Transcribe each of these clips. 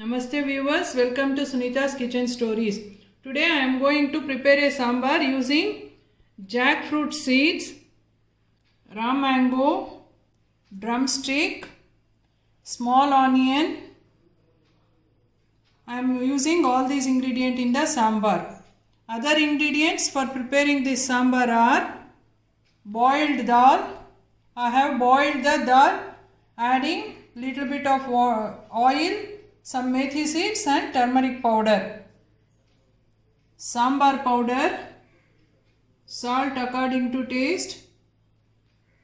Namaste viewers, welcome to Sunita's Kitchen Stories. Today I am going to prepare a sambar using jackfruit seeds, raw mango, drumstick, small onion. I am using all these ingredients in the sambar. Other ingredients for preparing this sambar are boiled dal. I have boiled the dal adding little bit of oil, some methi seeds and turmeric powder, sambar powder, salt according to taste,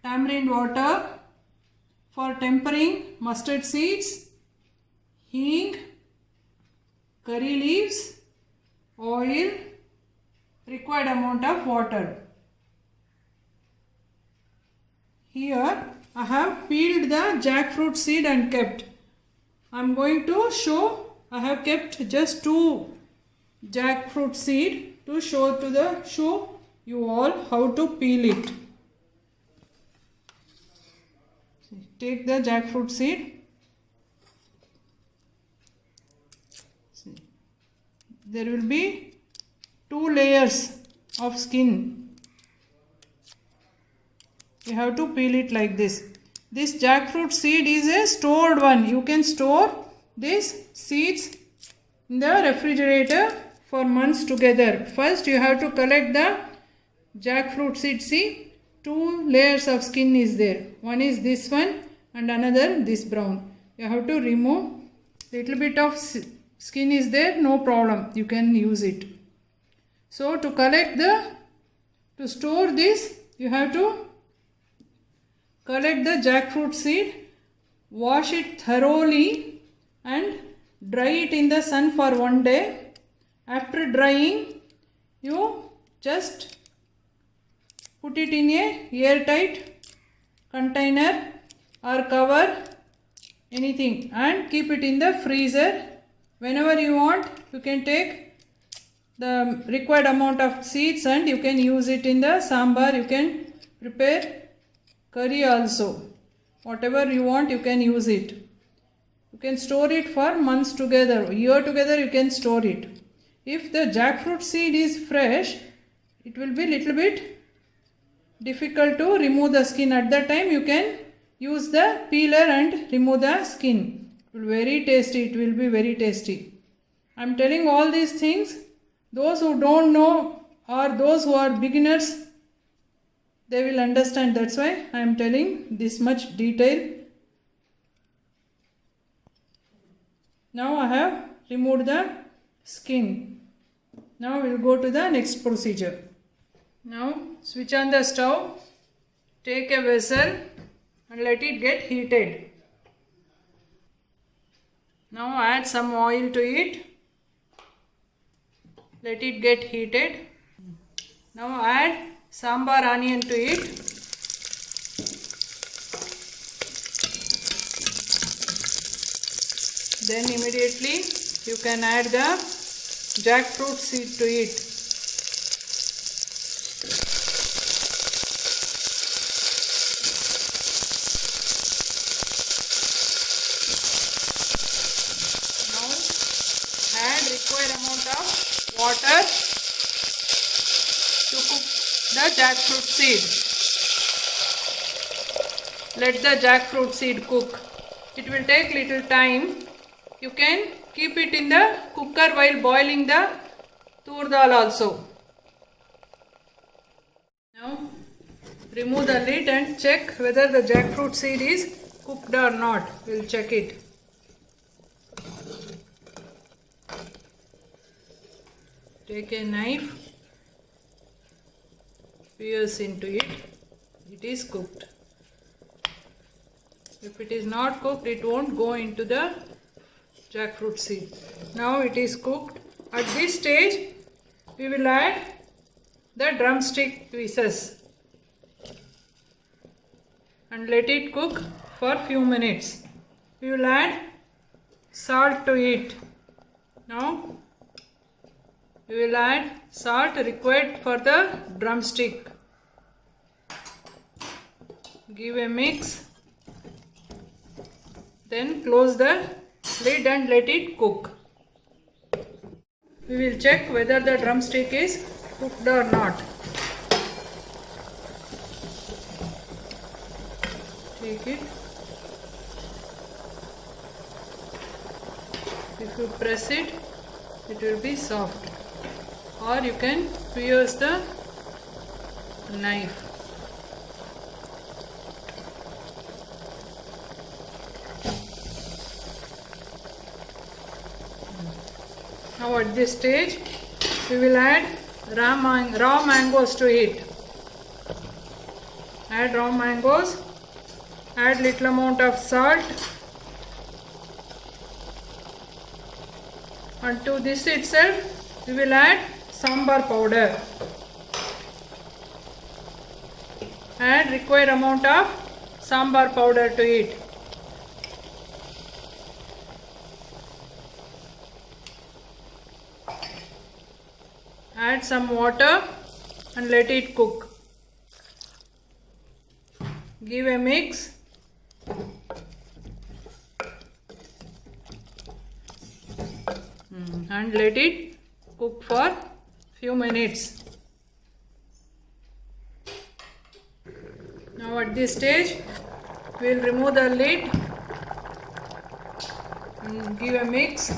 tamarind water, for tempering mustard seeds, hing, curry leaves, oil, required amount of water. Here I have peeled the jackfruit seed and kept. I am going to show, I have kept just 2 jackfruit seed to show you all how to peel it. Take the jackfruit seed. There will be 2 layers of skin. You have to peel it like this. This jackfruit seed is a stored one. You can store these seeds in the refrigerator for months together. First you have to collect the jackfruit seed. See, 2 layers of skin is there. One is this one and another this brown. You have to remove. Little bit of skin is there, no problem. You can use it. So to store this, you have to collect the jackfruit seed, wash it thoroughly and dry it in the sun for 1 day. After drying, you just put it in a airtight container or cover, anything, and keep it in the freezer. Whenever you want, you can take the required amount of seeds and you can use it in the sambar. You can prepare curry also. Whatever you want, you can use it. You can store it for months together, year together you can store it. If the jackfruit seed is fresh, it will be little bit difficult to remove the skin. At that time you can use the peeler and remove the skin. It will be very tasty. It will be very tasty. I am telling all these things. Those who don't know or those who are beginners, they will understand. That's why I am telling this much detail. Now I have removed the skin. Now we will go to the next procedure. Now switch on the stove. Take a vessel and let it get heated. Now add some oil to it. Let it get heated. Now add sambar onion to it. Then immediately you can add the jackfruit seed to it. Now add required amount of water to cook the jackfruit seed. Let the jackfruit seed cook. It will take little time. You can keep it in the cooker while boiling the tur dal also. Now remove the lid and check whether the jackfruit seed is cooked or not. We will check it. Take a knife, pierce into it. It is cooked. If it is not cooked, it won't go into the jackfruit seed. Now it is cooked. At this stage, we will add the drumstick pieces and let it cook for few minutes. We will add salt to it. Now we will add salt required for the drumstick. Give a mix. Then close the lid and let it cook. We will check whether the drumstick is cooked or not. Take it. If you press it, it will be soft. Or you can use the knife. Now at this stage, we will add raw mangoes to it. Add raw mangoes. Add little amount of salt. And to this itself, we will add sambar powder. Add required amount of sambar powder to it. Add some water and let it cook. Give a mix. And let it cook for few minutes. Now at this stage, we will remove the lid and give a mix.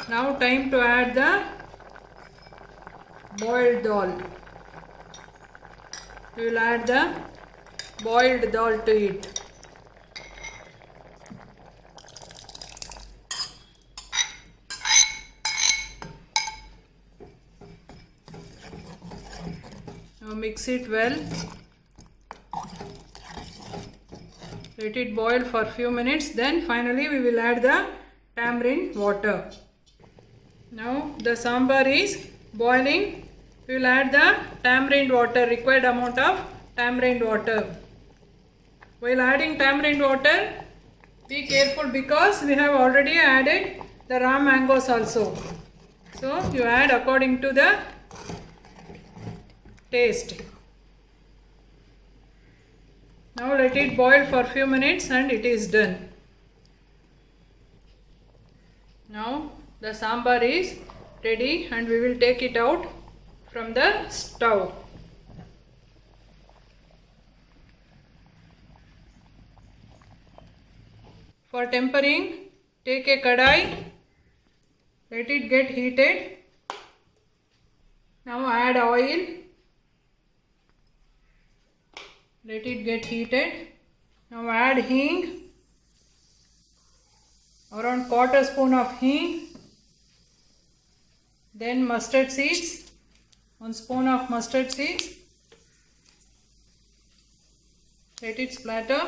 Now time to add the boiled dal. We will add the boiled dal to it. Now mix it well. Let it boil for few minutes. Then finally we will add the tamarind water. Now the sambar is boiling. We will add the tamarind water, required amount of tamarind water. While adding tamarind water, be careful because we have already added the raw mangoes also. So you add according to the taste. Now let it boil for few minutes and it is done. Now the sambar is ready and we will take it out from the stove. For tempering, take a kadai, let it get heated. Now add oil, let it get heated. Now add hing, around quarter spoon of hing. Then mustard seeds, 1 spoon of mustard seeds. Let it splatter.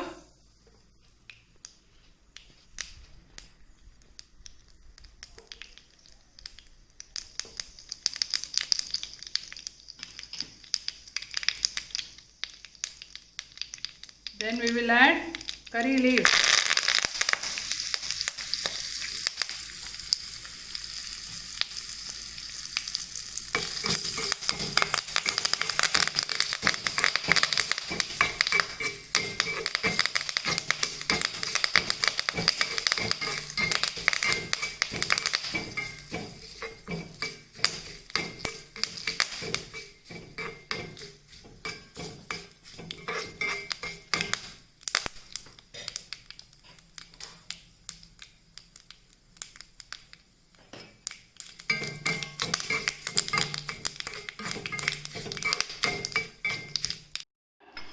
Then we will add curry leaves.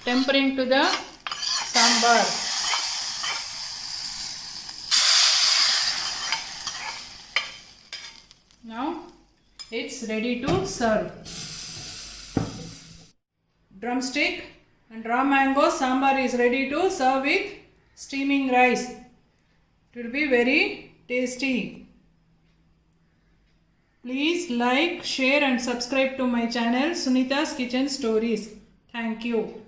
Tempering to the sambar. Now it's ready to serve. Drumstick and raw mango sambar is ready to serve with steaming rice. It will be very tasty. Please like, share and subscribe to my channel Sunita's Kitchen Stories. Thank you.